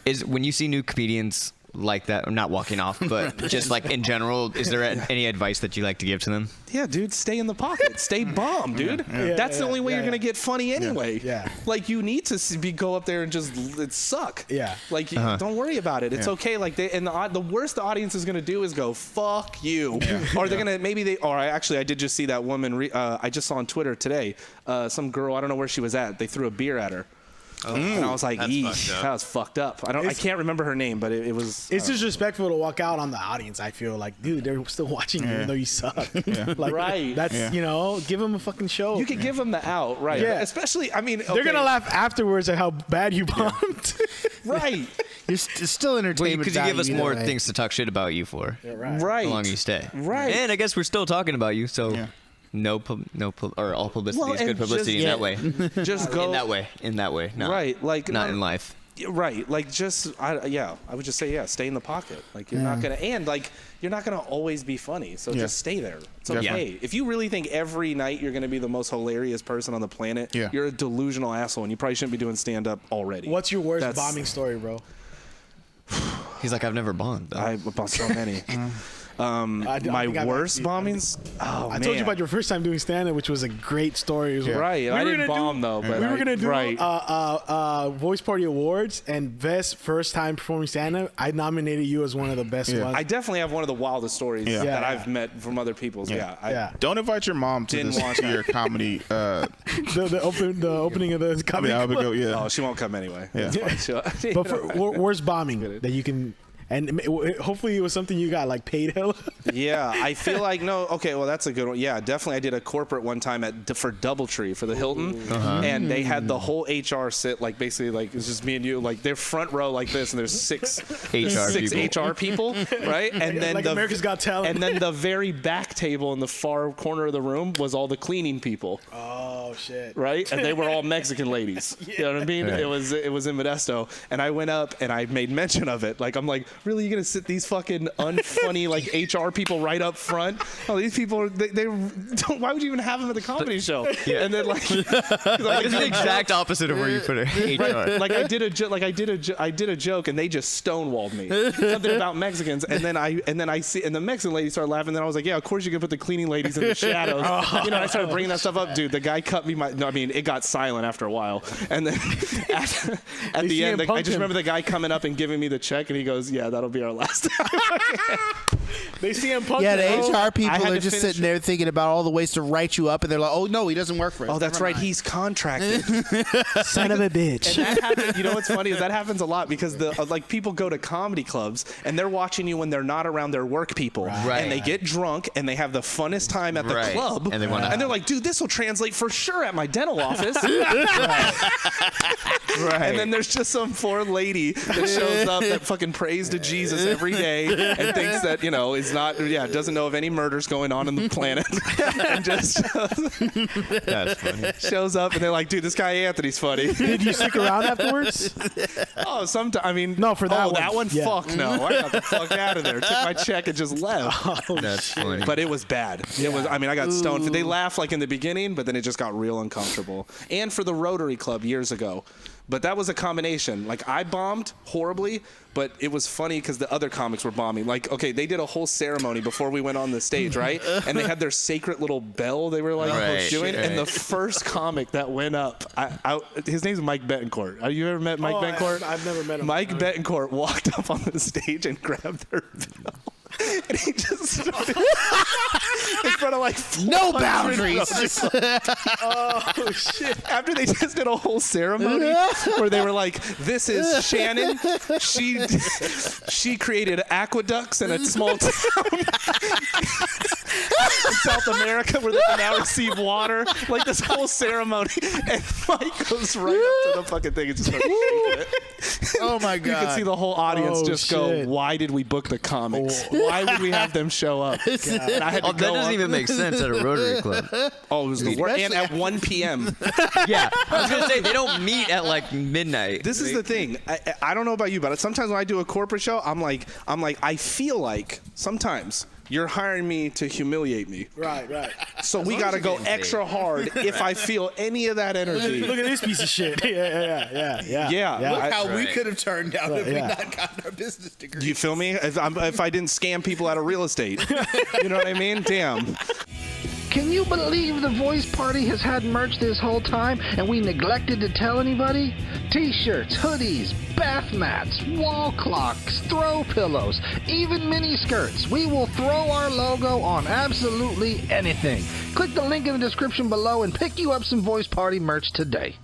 is when you see new comedians like that, not walking off, but just like in general, is there any advice that you like to give to them? Yeah, dude, stay in the pocket. Stay bomb, dude. That's the only way you're going to get funny anyway. Yeah. Like, you need to go up there and just suck. Yeah. Like, don't worry about it. It's okay. Like, the worst the audience is going to do is go, fuck you. Or they're going to, I did just see that woman, I just saw on Twitter today, some girl, I don't know where she was at, they threw a beer at her. And I was like, eesh, that was fucked up. I can't remember her name, but it was. It's disrespectful to walk out on the audience. I feel like, dude, they're still watching you even though you suck. Like, right. That's give them a fucking show. You could give them the out, right? Yeah. Especially, I mean, they're gonna laugh afterwards at how bad you bombed. Right. It's still entertainment. Could you give us more things to talk shit about you for? Yeah, right. Right. How long you stay? Right. And I guess we're still talking about you, so. Yeah. Or all publicity is good publicity in that way. Just go in that way. Not, right, like not in life. Right, like I would just say stay in the pocket. Like you're not gonna always be funny. So just stay there. It's okay. Yeah. If you really think every night you're gonna be the most hilarious person on the planet, you're a delusional asshole, and you probably shouldn't be doing stand up already. What's your worst bombing story, bro? He's like, I've never bombed. I've bombed so many. My worst bombings? I told you about your first time doing stand-up, which was a great story as well. Right. I didn't bomb, though. But we were going to do Voice Party Awards, and best first time performing stand-up, I nominated you as one of the best ones. I definitely have one of the wildest stories that I've met from other people's. Don't invite your mom to your comedy. The opening of the comedy club. Oh, she won't come anyway. Yeah. But for worst bombing that you can... And hopefully it was something you got like paid hell. Yeah, I feel like well, that's a good one. Yeah, definitely. I did a corporate one time for DoubleTree for the Hilton, and they had the whole HR sit like basically like it's just me and you, like they're front row like this, and there's six HR people, right? And then like America's Got Talent. And then the very back table in the far corner of the room was all the cleaning people. Oh shit! Right, and they were all Mexican ladies. You know what I mean? Right. It was in Modesto, and I went up and I made mention of it. Like I'm like, really, you gonna sit these fucking unfunny like HR people right up front? Oh, these people, they don't, why would you even have them at the comedy show? Yeah. And then like it's the exact opposite of where you put it. HR. Like I did a joke, and they just stonewalled me. Something about Mexicans, and then the Mexican lady started laughing. And then I was like, yeah, of course you can put the cleaning ladies in the shadows. You know, I started bringing that stuff up, dude. The guy cut me it got silent after a while, and then at the end, I just remember the guy coming up and giving me the check, and he goes, yeah, that'll be our last time. They see him punk. Yeah, the HR people are just sitting there thinking about all the ways to write you up, and they're like, oh no, he doesn't work for us. Oh, that's right, he's contracted. Son of a bitch. And that happens, you know what's funny is that happens a lot because people go to comedy clubs and they're watching you when they're not around their work people, and they get drunk and they have the funnest time at the club, and they're like, dude, this will translate for sure at my dental office. And then there's just some poor lady that shows up that fucking prays to Jesus every day and thinks that, you know, is not, doesn't know of any murders going on in the planet, and just that's funny. Shows up and they're like, dude, this guy Anthony's funny. Did you stick around afterwards? Oh, sometimes. I mean, no, for that one. That one, fuck no. I got the fuck out of there. Took my check and just left. Oh, that's funny. But it was bad. It was. I mean, I got stoned. They laughed like in the beginning, but then it just got real uncomfortable. And for the Rotary Club years ago. But that was a combination. Like, I bombed horribly, but it was funny because the other comics were bombing. Like, okay, they did a whole ceremony before we went on the stage, right? And they had their sacred little bell they were, like, doing. And the first comic that went up, his name's Mike Betancourt. Have you ever met Mike Betancourt? I've never met him. Mike Betancourt walked up on the stage and grabbed their bell. And he just started in front of like no boundaries. Oh shit! After they just did a whole ceremony where they were like, "This is Shannon. She created aqueducts in a small town in South America where they can now receive water." Like this whole ceremony, and Mike goes right up to the fucking thing and just starts shaking it. Oh my god! You can see the whole audience go, "Why did we book the comics? Why would we have them show up?" And I had to that doesn't even make sense at a Rotary Club. Oh, it was the worst. And at 1 p.m. Yeah, I was gonna say they don't meet at like midnight. This is the thing. I don't know about you, but sometimes when I do a corporate show, I'm like, I feel like sometimes You're hiring me to humiliate me. Right. So we got to go extra hard if I feel any of that energy. Look at this piece of shit. Yeah. Yeah. Look how we could have turned out if we yeah. not gotten our business degree. Do you feel me? If I didn't scam people out of real estate. You know what I mean? Damn. Can you believe the Voice Party has had merch this whole time and we neglected to tell anybody? T-shirts, hoodies, bath mats, wall clocks, throw pillows, even mini skirts. We will throw our logo on absolutely anything. Click the link in the description below and pick you up some Voice Party merch today.